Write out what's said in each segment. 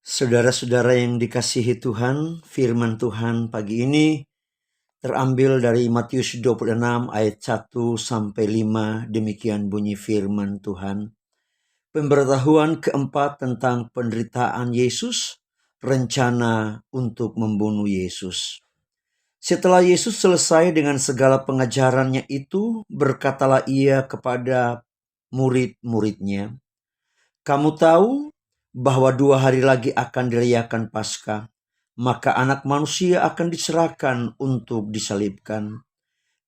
Saudara-saudara yang dikasihi Tuhan, firman Tuhan pagi ini terambil dari Matius 26 ayat 1 sampai 5. Demikian bunyi firman Tuhan. Pemberitahuan keempat tentang penderitaan Yesus, rencana untuk membunuh Yesus. Setelah Yesus selesai dengan segala pengajarannya itu, berkatalah ia kepada murid-muridnya, "Kamu tahu bahwa 2 hari lagi akan dirayakan Paskah, maka Anak Manusia akan diserahkan untuk disalibkan.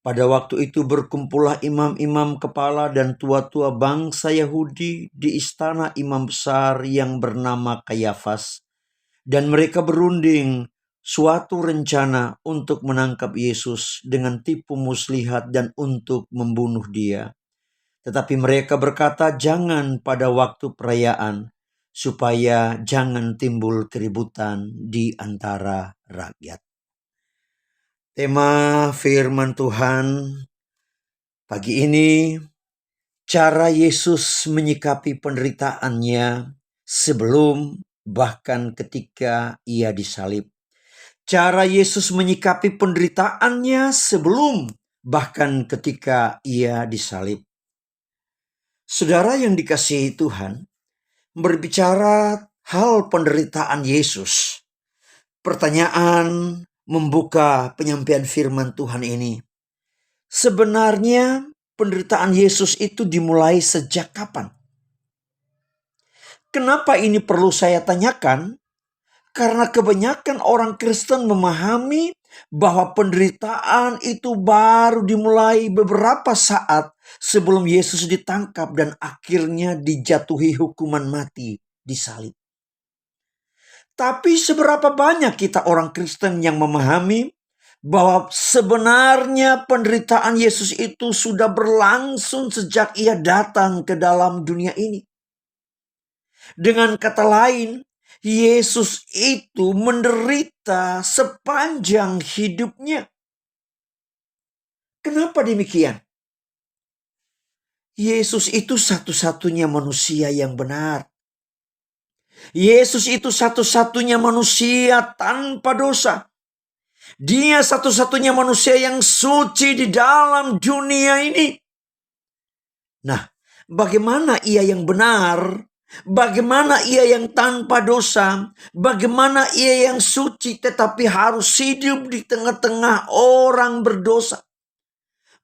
Pada waktu itu berkumpullah imam-imam kepala dan tua-tua bangsa Yahudi di istana imam besar yang bernama Kayafas, dan mereka berunding suatu rencana untuk menangkap Yesus dengan tipu muslihat dan untuk membunuh dia. Tetapi mereka berkata, jangan pada waktu perayaan, supaya jangan timbul keributan di antara rakyat." Tema firman Tuhan pagi ini, cara Yesus menyikapi penderitaannya sebelum bahkan ketika ia disalib. Cara Yesus menyikapi penderitaannya sebelum bahkan ketika ia disalib. Saudara yang dikasihi Tuhan, berbicara hal penderitaan Yesus, pertanyaan membuka penyampaian firman Tuhan ini. Sebenarnya penderitaan Yesus itu dimulai sejak kapan? Kenapa ini perlu saya tanyakan? Karena kebanyakan orang Kristen memahami bahwa penderitaan itu baru dimulai beberapa saat sebelum Yesus ditangkap dan akhirnya dijatuhi hukuman mati disalib. Tapi seberapa banyak kita orang Kristen yang memahami bahwa sebenarnya penderitaan Yesus itu sudah berlangsung sejak ia datang ke dalam dunia ini? Dengan kata lain, Yesus itu menderita sepanjang hidupnya. Kenapa demikian? Yesus itu satu-satunya manusia yang benar. Yesus itu satu-satunya manusia tanpa dosa. Dia satu-satunya manusia yang suci di dalam dunia ini. Nah, bagaimana ia yang benar? Bagaimana ia yang tanpa dosa? Bagaimana ia yang suci tetapi harus hidup di tengah-tengah orang berdosa?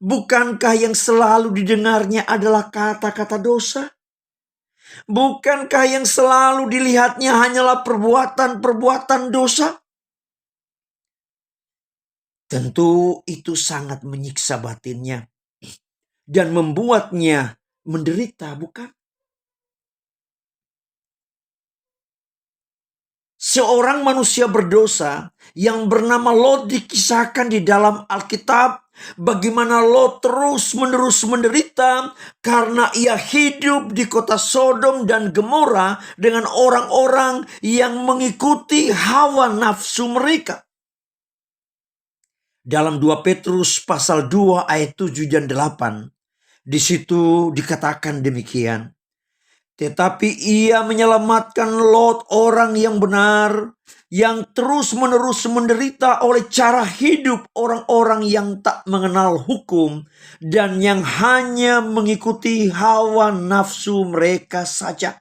Bukankah yang selalu didengarnya adalah kata-kata dosa? Bukankah yang selalu dilihatnya hanyalah perbuatan-perbuatan dosa? Tentu itu sangat menyiksa batinnya dan membuatnya menderita, bukan? Seorang manusia berdosa yang bernama Lot dikisahkan di dalam Alkitab, bagaimana Lot terus-menerus menderita karena ia hidup di kota Sodom dan Gomora dengan orang-orang yang mengikuti hawa nafsu mereka. Dalam 2 Petrus pasal 2 ayat 7 dan 8, di situ dikatakan demikian. Tetapi ia menyelamatkan Lot, orang yang benar, yang terus-menerus menderita oleh cara hidup orang-orang yang tak mengenal hukum dan yang hanya mengikuti hawa nafsu mereka saja.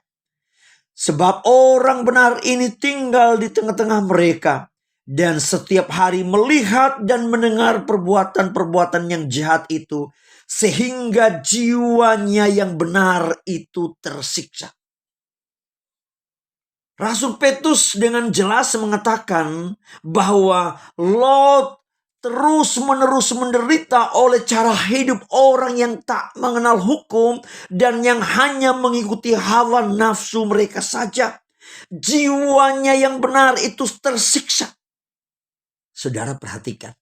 Sebab orang benar ini tinggal di tengah-tengah mereka dan setiap hari melihat dan mendengar perbuatan-perbuatan yang jahat itu, sehingga jiwanya yang benar itu tersiksa. Rasul Petrus dengan jelas mengatakan bahwa Lot terus-menerus menderita oleh cara hidup orang yang tak mengenal hukum dan yang hanya mengikuti hawa nafsu mereka saja. Jiwanya yang benar itu tersiksa. Saudara perhatikan.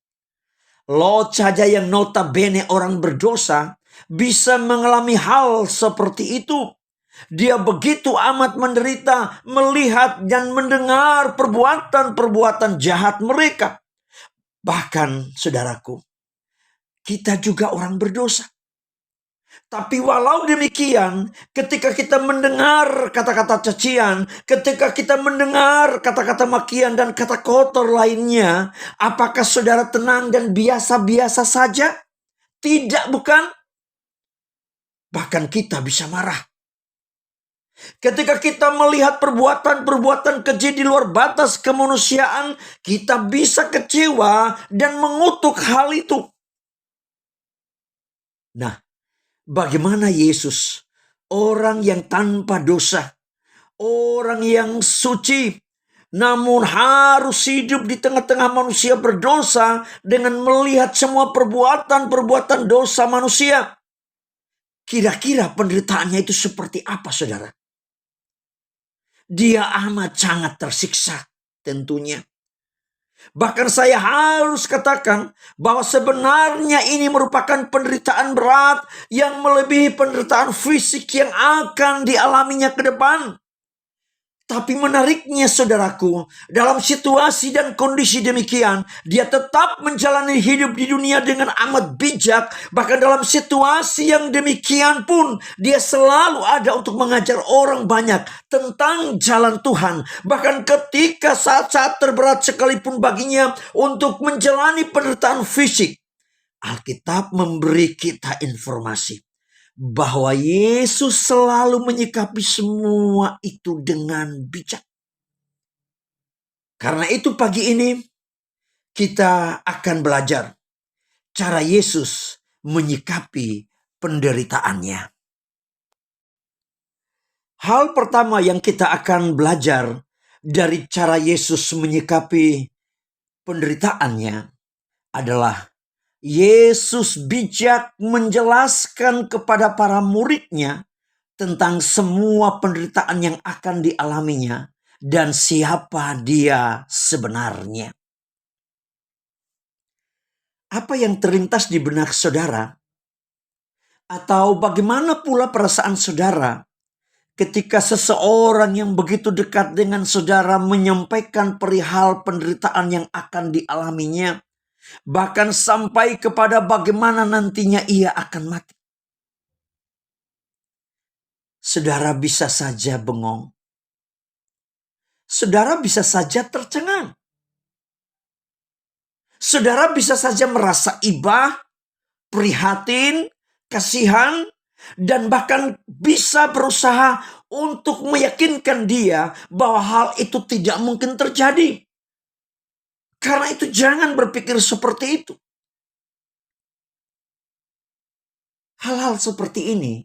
Lot saja yang notabene orang berdosa bisa mengalami hal seperti itu. Dia begitu amat menderita melihat dan mendengar perbuatan-perbuatan jahat mereka. Bahkan saudaraku, kita juga orang berdosa. Tapi walau demikian, ketika kita mendengar kata-kata cacian, ketika kita mendengar kata-kata makian dan kata kotor lainnya, apakah saudara tenang dan biasa-biasa saja? Tidak, bukan? Bahkan kita bisa marah. Ketika kita melihat perbuatan-perbuatan keji di luar batas kemanusiaan, kita bisa kecewa dan mengutuk hal itu. Nah, bagaimana Yesus, orang yang tanpa dosa, orang yang suci, namun harus hidup di tengah-tengah manusia berdosa dengan melihat semua perbuatan-perbuatan dosa manusia. Kira-kira penderitaannya itu seperti apa, saudara? Dia amat sangat tersiksa tentunya. Bahkan saya harus katakan bahwa sebenarnya ini merupakan penderitaan berat yang melebihi penderitaan fisik yang akan dialaminya ke depan. Tapi menariknya saudaraku, dalam situasi dan kondisi demikian, dia tetap menjalani hidup di dunia dengan amat bijak. Bahkan dalam situasi yang demikian pun, dia selalu ada untuk mengajar orang banyak tentang jalan Tuhan. Bahkan ketika saat-saat terberat sekalipun baginya untuk menjalani penderitaan fisik, Alkitab memberi kita informasi bahwa Yesus selalu menyikapi semua itu dengan bijak. Karena itu pagi ini kita akan belajar cara Yesus menyikapi penderitaannya. Hal pertama yang kita akan belajar dari cara Yesus menyikapi penderitaannya adalah Yesus bijak menjelaskan kepada para muridnya tentang semua penderitaan yang akan dialaminya dan siapa dia sebenarnya. Apa yang terlintas di benak saudara? Atau bagaimana pula perasaan saudara ketika seseorang yang begitu dekat dengan saudara menyampaikan perihal penderitaan yang akan dialaminya? Bahkan sampai kepada bagaimana nantinya ia akan mati. Saudara bisa saja bengong. Saudara bisa saja tercengang. Saudara bisa saja merasa iba, prihatin, kasihan, dan bahkan bisa berusaha untuk meyakinkan dia bahwa hal itu tidak mungkin terjadi. Karena itu jangan berpikir seperti itu. Hal-hal seperti ini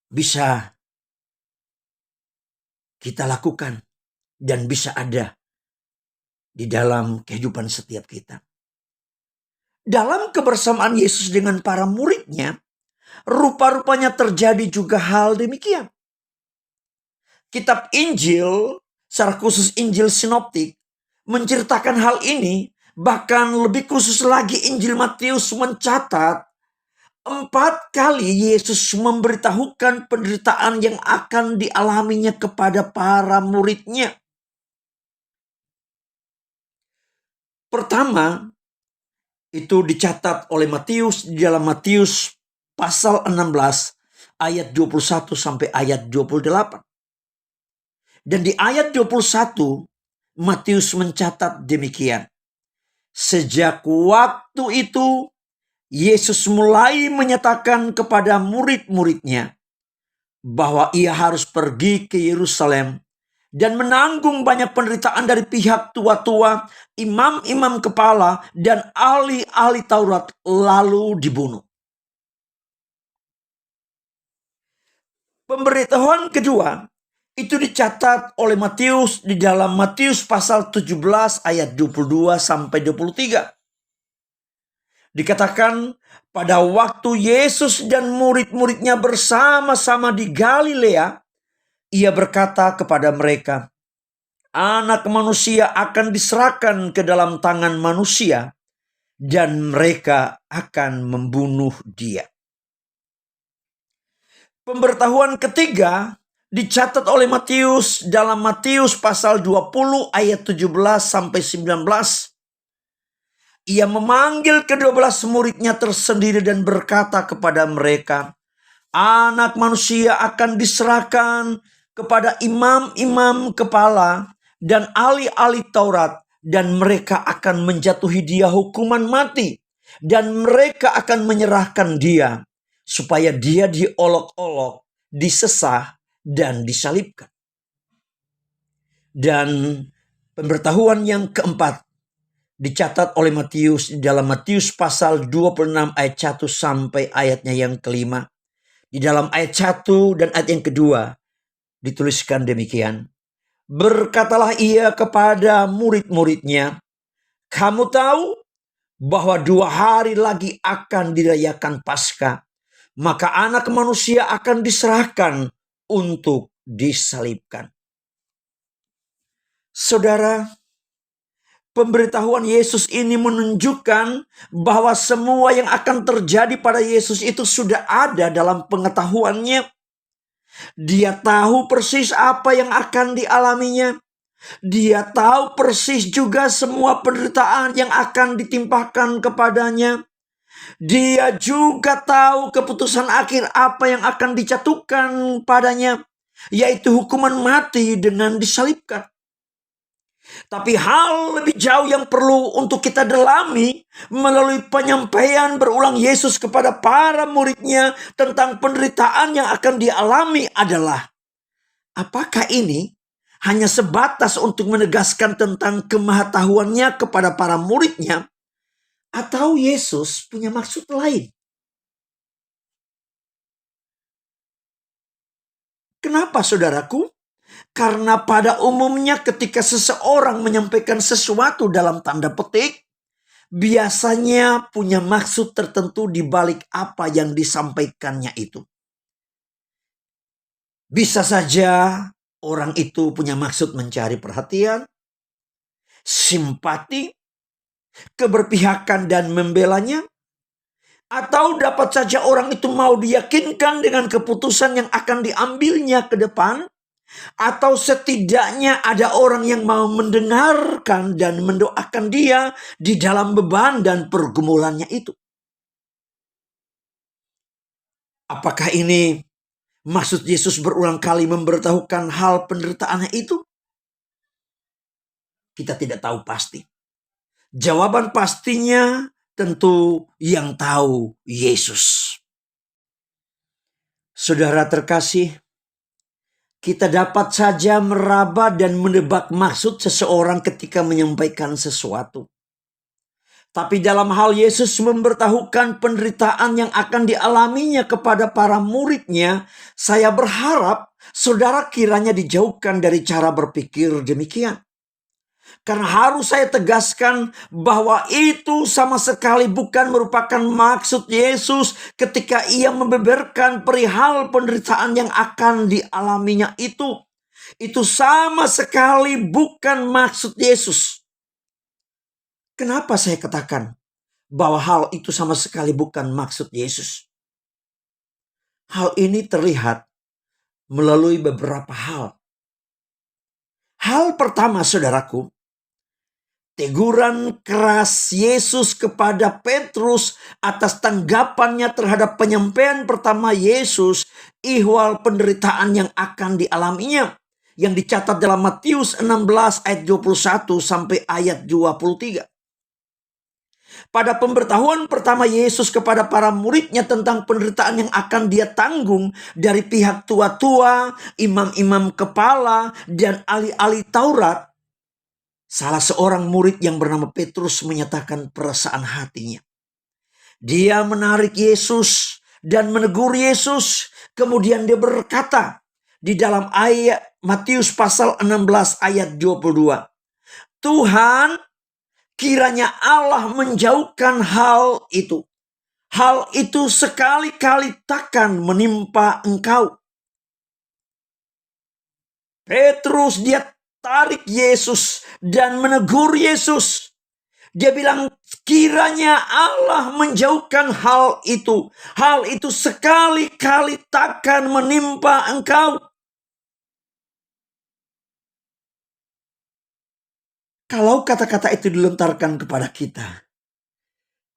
bisa kita lakukan dan bisa ada di dalam kehidupan setiap kita. Dalam kebersamaan Yesus dengan para muridnya, rupa-rupanya terjadi juga hal demikian. Kitab Injil, secara khusus Injil Sinoptik, menceritakan hal ini. Bahkan lebih khusus lagi Injil Matius mencatat 4 kali Yesus memberitahukan penderitaan yang akan dialaminya kepada para muridnya. Pertama, itu dicatat oleh Matius di dalam Matius pasal 16 ayat 21 sampai ayat 28. Dan di ayat 21 Matius mencatat demikian. Sejak waktu itu Yesus mulai menyatakan kepada murid-muridnya bahwa ia harus pergi ke Yerusalem dan menanggung banyak penderitaan dari pihak tua-tua, imam-imam kepala, dan ahli-ahli Taurat, lalu dibunuh. Pemberitahuan kedua itu dicatat oleh Matius di dalam Matius pasal 17 ayat 22 sampai 23. Dikatakan pada waktu Yesus dan murid-muridnya bersama-sama di Galilea, ia berkata kepada mereka, Anak manusia akan diserahkan ke dalam tangan manusia dan mereka akan membunuh dia. Pemberitahuan ketiga dicatat oleh Matius dalam Matius pasal 20 ayat 17 sampai 19. Ia memanggil ke-12 muridnya tersendiri dan berkata kepada mereka, Anak Manusia akan diserahkan kepada imam-imam kepala dan ahli-ahli Taurat, dan mereka akan menjatuhi dia hukuman mati, dan mereka akan menyerahkan dia supaya dia diolok-olok, disesah, dan disalibkan. Dan pemberitahuan yang keempat dicatat oleh Matius dalam Matius pasal 26 ayat 1 sampai ayatnya yang kelima. Di dalam ayat 1 dan ayat yang kedua dituliskan demikian. Berkatalah ia kepada murid-muridnya, kamu tahu bahwa 2 hari lagi akan dirayakan Paskah, maka Anak Manusia akan diserahkan untuk disalibkan. Saudara, pemberitahuan Yesus ini menunjukkan bahwa semua yang akan terjadi pada Yesus itu sudah ada dalam pengetahuannya. Dia tahu persis apa yang akan dialaminya. Dia tahu persis juga semua penderitaan yang akan ditimpakan kepadanya. Dia juga tahu keputusan akhir apa yang akan dijatuhkan padanya, yaitu hukuman mati dengan disalibkan. Tapi hal lebih jauh yang perlu untuk kita dalami melalui penyampaian berulang Yesus kepada para muridnya tentang penderitaan yang akan dialami adalah, apakah ini hanya sebatas untuk menegaskan tentang kemahatauannya kepada para muridnya, atau Yesus punya maksud lain? Kenapa, saudaraku? Karena pada umumnya ketika seseorang menyampaikan sesuatu dalam tanda petik, biasanya punya maksud tertentu di balik apa yang disampaikannya itu. Bisa saja orang itu punya maksud mencari perhatian, simpati, keberpihakan dan membelanya. Atau dapat saja orang itu mau diyakinkan dengan keputusan yang akan diambilnya ke depan. Atau setidaknya ada orang yang mau mendengarkan dan mendoakan dia di dalam beban dan pergumulannya itu. Apakah ini maksud Yesus berulang kali memberitahukan hal penderitaannya itu? Kita tidak tahu pasti. Jawaban pastinya tentu yang tahu Yesus. Saudara terkasih, kita dapat saja meraba dan menebak maksud seseorang ketika menyampaikan sesuatu. Tapi dalam hal Yesus memberitahukan penderitaan yang akan dialaminya kepada para muridnya, saya berharap saudara kiranya dijauhkan dari cara berpikir demikian. Karena harus saya tegaskan bahwa itu sama sekali bukan merupakan maksud Yesus ketika ia membeberkan perihal penderitaan yang akan dialaminya itu. Itu sama sekali bukan maksud Yesus. Kenapa saya katakan bahwa hal itu sama sekali bukan maksud Yesus? Hal ini terlihat melalui beberapa hal. Hal pertama, saudaraku, teguran keras Yesus kepada Petrus atas tanggapannya terhadap penyampaian pertama Yesus ihwal penderitaan yang akan dialaminya, yang dicatat dalam Matius 16 ayat 21 sampai ayat 23. Pada pemberitahuan pertama Yesus kepada para muridnya tentang penderitaan yang akan dia tanggung dari pihak tua-tua, imam-imam kepala, dan ahli-ahli Taurat, salah seorang murid yang bernama Petrus menyatakan perasaan hatinya. Dia menarik Yesus dan menegur Yesus. Kemudian dia berkata di dalam ayat Matius pasal 16 ayat 22. Tuhan, kiranya Allah menjauhkan hal itu. Hal itu sekali-kali takkan menimpa engkau. Petrus dia tarik Yesus dan menegur Yesus. Dia bilang, kiranya Allah menjauhkan hal itu. Hal itu sekali-kali takkan menimpa engkau. Kalau kata-kata itu dilontarkan kepada kita,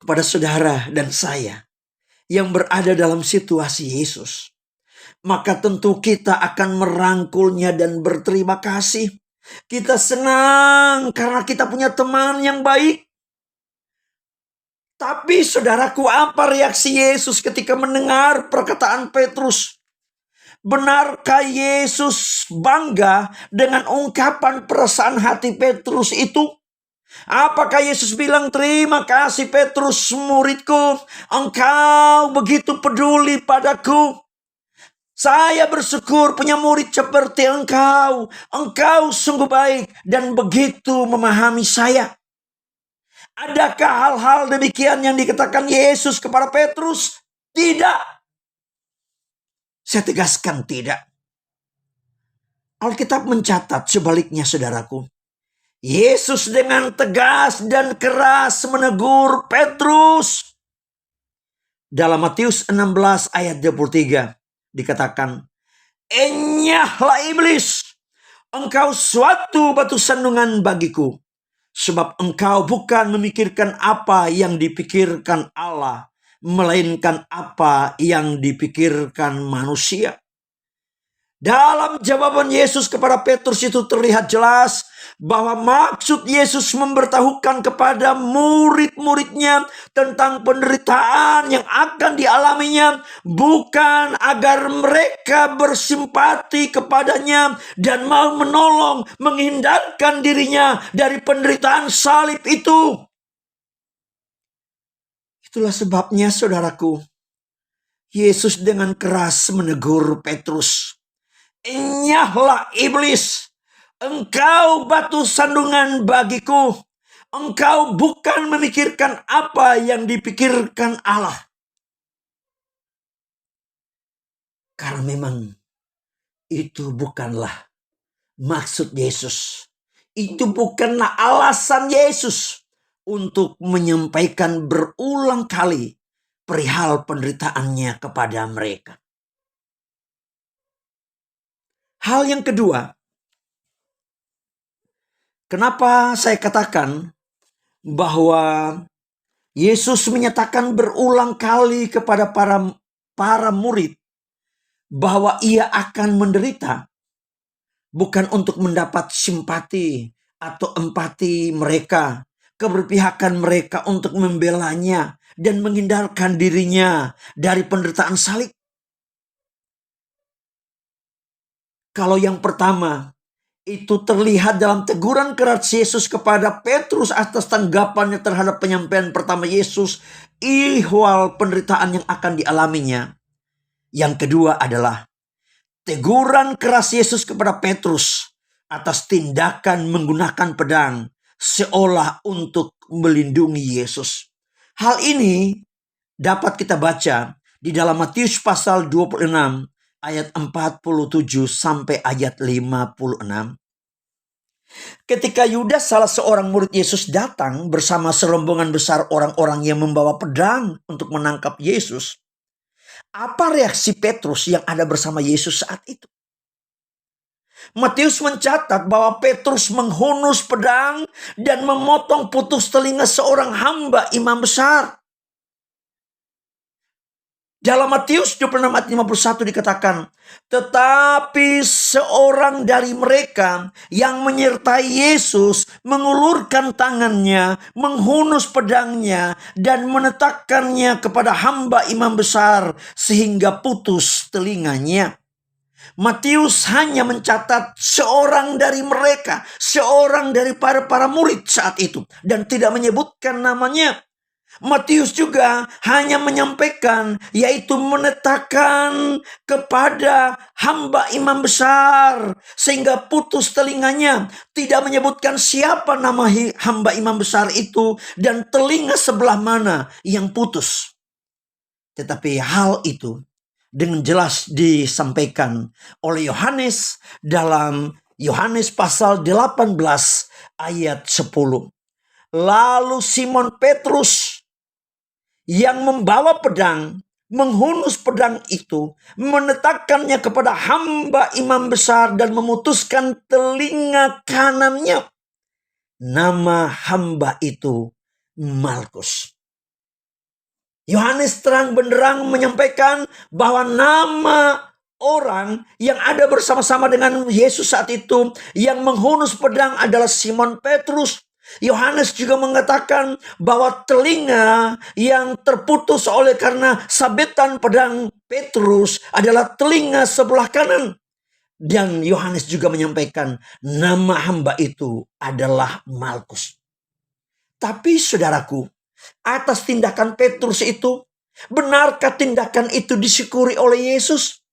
kepada saudara dan saya yang berada dalam situasi Yesus, maka tentu kita akan merangkulnya dan berterima kasih. Kita senang karena kita punya teman yang baik. Tapi saudaraku, apa reaksi Yesus ketika mendengar perkataan Petrus? Benarkah Yesus bangga dengan ungkapan perasaan hati Petrus itu? Apakah Yesus bilang, terima kasih Petrus muridku, engkau begitu peduli padaku. Saya bersyukur punya murid seperti engkau. Engkau sungguh baik dan begitu memahami saya. Adakah hal-hal demikian yang dikatakan Yesus kepada Petrus? Tidak. Saya tegaskan tidak. Alkitab mencatat sebaliknya, saudaraku. Yesus dengan tegas dan keras menegur Petrus. Dalam Matius 16 ayat 23 dikatakan, enyahlah iblis, engkau suatu batu sandungan bagiku, sebab engkau bukan memikirkan apa yang dipikirkan Allah, melainkan apa yang dipikirkan manusia. Dalam jawaban Yesus kepada Petrus itu terlihat jelas bahwa maksud Yesus memberitahukan kepada murid-muridnya tentang penderitaan yang akan dialaminya bukan agar mereka bersimpati kepadanya dan mau menolong menghindarkan dirinya dari penderitaan salib itu. Itulah sebabnya, saudaraku, Yesus dengan keras menegur Petrus. Enyahlah iblis, engkau batu sandungan bagiku. Engkau bukan memikirkan apa yang dipikirkan Allah. Karena memang itu bukanlah maksud Yesus. Itu bukanlah alasan Yesus untuk menyampaikan berulang kali perihal penderitaannya kepada mereka. Hal yang kedua, kenapa saya katakan bahwa Yesus menyatakan berulang kali kepada para murid bahwa ia akan menderita, bukan untuk mendapat simpati atau empati mereka, keberpihakan mereka untuk membelanya dan menghindarkan dirinya dari penderitaan salib. Kalau yang pertama, itu terlihat dalam teguran keras Yesus kepada Petrus atas tanggapannya terhadap penyampaian pertama Yesus, ihwal penderitaan yang akan dialaminya. Yang kedua adalah teguran keras Yesus kepada Petrus atas tindakan menggunakan pedang seolah untuk melindungi Yesus. Hal ini dapat kita baca di dalam Matius pasal 26 ayat 47 sampai ayat 56. Ketika Yudas, salah seorang murid Yesus, datang bersama serombongan besar orang-orang yang membawa pedang untuk menangkap Yesus, apa reaksi Petrus yang ada bersama Yesus saat itu? Matius mencatat bahwa Petrus menghunus pedang dan memotong putus telinga seorang hamba imam besar. Dalam Matius 26 ayat 51 dikatakan, tetapi seorang dari mereka yang menyertai Yesus mengulurkan tangannya, menghunus pedangnya, dan menetapkannya kepada hamba imam besar sehingga putus telinganya. Matius hanya mencatat seorang dari mereka, seorang dari para murid saat itu, dan tidak menyebutkan namanya. Matius juga hanya menyampaikan, yaitu menetapkan kepada hamba imam besar sehingga putus telinganya. Tidak menyebutkan siapa nama hamba imam besar itu dan telinga sebelah mana yang putus. Tetapi hal itu dengan jelas disampaikan oleh Yohanes dalam Yohanes pasal 18 ayat 10. Lalu Simon Petrus yang membawa pedang, menghunus pedang itu, menetapkannya kepada hamba imam besar dan memutuskan telinga kanannya. Nama hamba itu Malkus. Yohanes terang benderang menyampaikan bahwa nama orang yang ada bersama-sama dengan Yesus saat itu yang menghunus pedang adalah Simon Petrus. Yohanes juga mengatakan bahwa telinga yang terputus oleh karena sabetan pedang Petrus adalah telinga sebelah kanan. Dan Yohanes juga menyampaikan nama hamba itu adalah Malkus. Tapi saudaraku, atas tindakan Petrus itu, benarkah tindakan itu disyukuri oleh Yesus?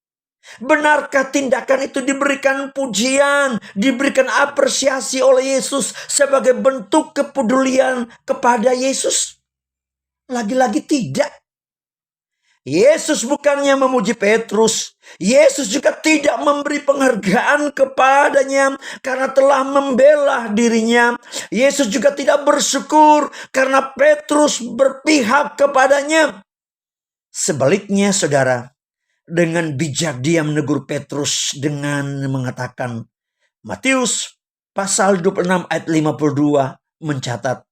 Benarkah tindakan itu diberikan pujian, diberikan apresiasi oleh Yesus sebagai bentuk kepedulian kepada Yesus? Lagi-lagi tidak. Yesus bukannya memuji Petrus. Yesus juga tidak memberi penghargaan kepadanya karena telah membela dirinya. Yesus juga tidak bersyukur karena Petrus berpihak kepadanya. Sebaliknya saudara, dengan bijak dia menegur Petrus dengan mengatakan, Matius pasal 26 ayat 52 mencatat,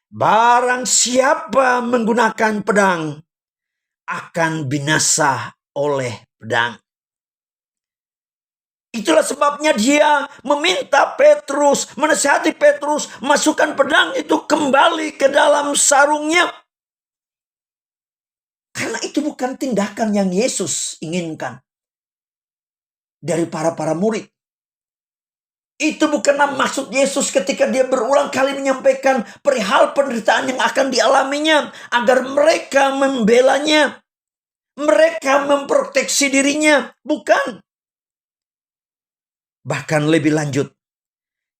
barang siapa menggunakan pedang akan binasa oleh pedang. Itulah sebabnya dia meminta Petrus, menasihati Petrus, masukkan pedang itu kembali ke dalam sarungnya. Karena itu bukan tindakan yang Yesus inginkan dari para murid. Itu bukanlah maksud Yesus ketika dia berulang kali menyampaikan perihal penderitaan yang akan dialaminya, agar mereka membelanya, mereka memproteksi dirinya. Bukan. Bahkan lebih lanjut,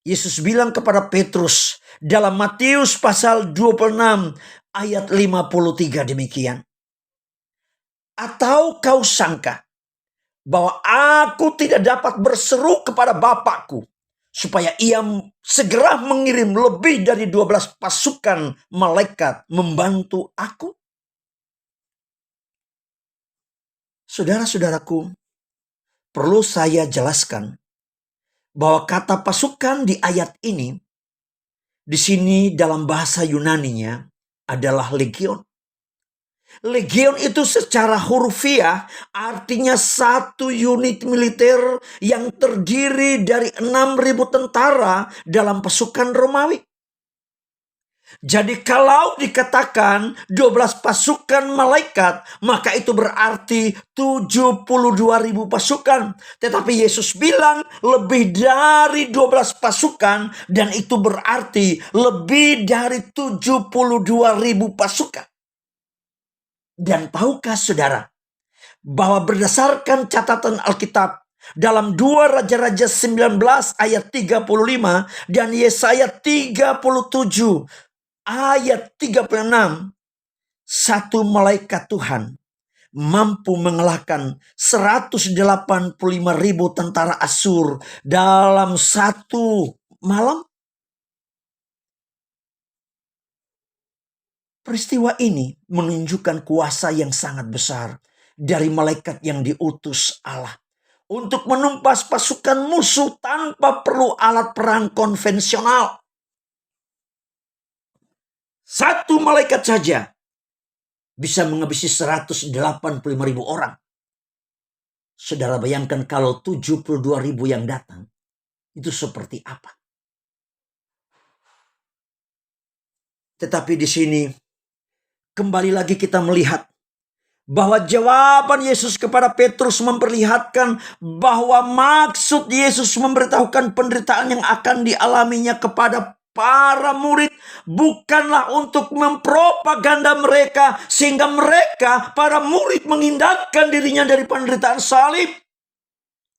Yesus bilang kepada Petrus dalam Matius pasal 26 ayat 53 demikian. Atau kau sangka bahwa aku tidak dapat berseru kepada Bapakku supaya ia segera mengirim lebih dari 12 pasukan malaikat membantu aku? Saudara-saudaraku, perlu saya jelaskan bahwa kata pasukan di ayat ini, di sini dalam bahasa Yunaninya adalah legion. Legion itu secara hurufiah artinya satu unit militer yang terdiri dari 6.000 tentara dalam pasukan Romawi. Jadi kalau dikatakan 12 pasukan malaikat, maka itu berarti 72.000 pasukan. Tetapi Yesus bilang lebih dari 12 pasukan, dan itu berarti lebih dari 72.000 pasukan. Dan tahukah saudara, bahwa berdasarkan catatan Alkitab, dalam 2 Raja-Raja 19 ayat 35 dan Yesaya 37 ayat 36, satu malaikat Tuhan mampu mengalahkan 185.000 tentara Asyur dalam satu malam. Peristiwa ini menunjukkan kuasa yang sangat besar dari malaikat yang diutus Allah untuk menumpas pasukan musuh tanpa perlu alat perang konvensional. Satu malaikat saja bisa menghabisi 185.000 orang. Saudara bayangkan kalau 72.000 yang datang, itu seperti apa? Tetapi di sini kembali lagi kita melihat bahwa jawaban Yesus kepada Petrus memperlihatkan bahwa maksud Yesus memberitahukan penderitaan yang akan dialaminya kepada para murid bukanlah untuk mempropaganda mereka sehingga mereka, para murid, menghindarkan dirinya dari penderitaan salib.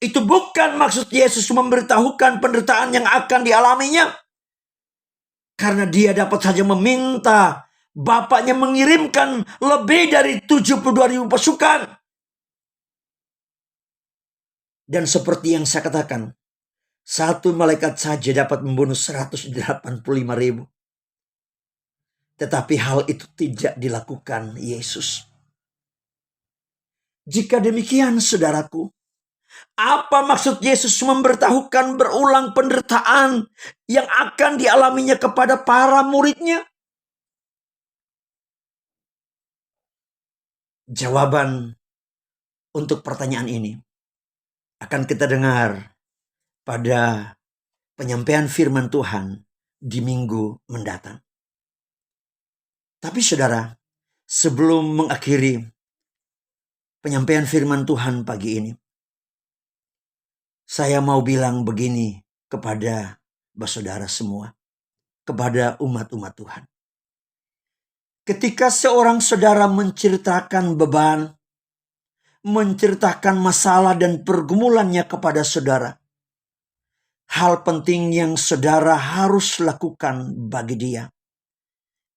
Itu bukan maksud Yesus memberitahukan penderitaan yang akan dialaminya. Karena dia dapat saja meminta Bapaknya mengirimkan lebih dari 72.000 pasukan. Dan seperti yang saya katakan, satu malaikat saja dapat membunuh 185.000. Tetapi hal itu tidak dilakukan Yesus. Jika demikian, saudaraku, apa maksud Yesus memberitahukan berulang penderitaan yang akan dialaminya kepada para muridnya? Jawaban untuk pertanyaan ini akan kita dengar pada penyampaian firman Tuhan di minggu mendatang. Tapi saudara, sebelum mengakhiri penyampaian firman Tuhan pagi ini, saya mau bilang begini kepada saudara semua, kepada umat-umat Tuhan. Ketika seorang saudara menceritakan beban, menceritakan masalah dan pergumulannya kepada saudara, hal penting yang saudara harus lakukan bagi dia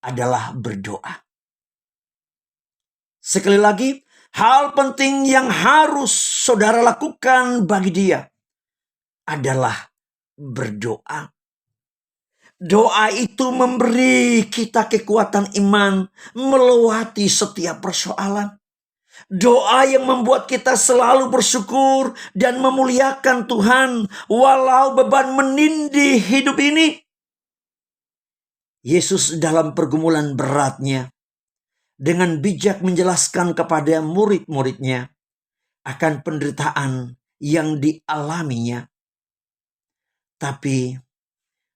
adalah berdoa. Sekali lagi, hal penting yang harus saudara lakukan bagi dia adalah berdoa. Doa itu memberi kita kekuatan iman melewati setiap persoalan. Doa yang membuat kita selalu bersyukur dan memuliakan Tuhan walau beban menindih hidup ini. Yesus dalam pergumulan beratnya dengan bijak menjelaskan kepada murid-muridnya akan penderitaan yang dialaminya. Tapi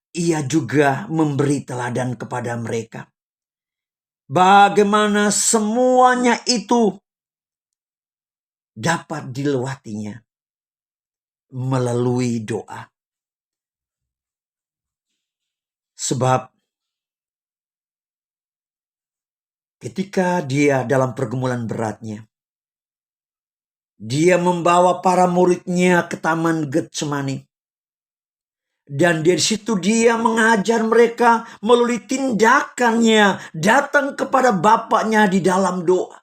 ia juga memberi teladan kepada mereka. Bagaimana semuanya itu dapat dilewatinya melalui doa. Sebab ketika dia dalam pergumulan beratnya, dia membawa para muridnya ke Taman Getsemani. Dan dari situ dia mengajar mereka melalui tindakannya datang kepada Bapaknya di dalam doa.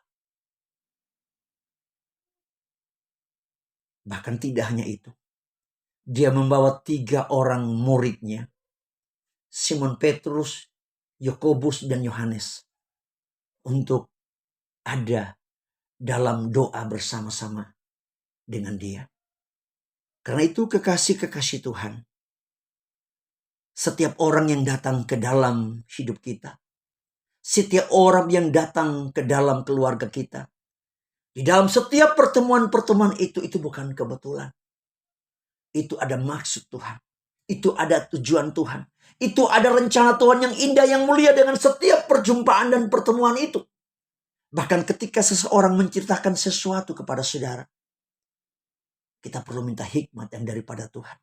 Bahkan tidak hanya itu. Dia membawa 3 orang muridnya. Simon Petrus, Yakobus, dan Yohanes. Untuk ada dalam doa bersama-sama dengan dia. Karena itu kekasih-kekasih Tuhan. Setiap orang yang datang ke dalam hidup kita, setiap orang yang datang ke dalam keluarga kita, di dalam setiap pertemuan-pertemuan itu bukan kebetulan. Itu ada maksud Tuhan. Itu ada tujuan Tuhan. Itu ada rencana Tuhan yang indah, yang mulia dengan setiap perjumpaan dan pertemuan itu. Bahkan ketika seseorang menceritakan sesuatu kepada saudara, kita perlu minta hikmat yang daripada Tuhan.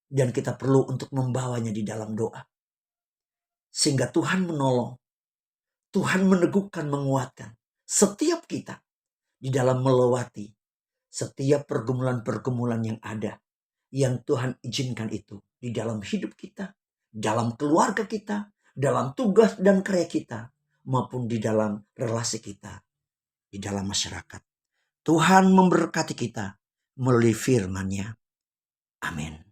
Dan kita perlu untuk membawanya di dalam doa. Sehingga Tuhan menolong. Tuhan meneguhkan, menguatkan setiap kita di dalam melewati setiap pergumulan-pergumulan yang ada. Yang Tuhan izinkan itu di dalam hidup kita, dalam keluarga kita, dalam tugas dan karya kita, maupun di dalam relasi kita, di dalam masyarakat. Tuhan memberkati kita melalui firman-Nya. Amin.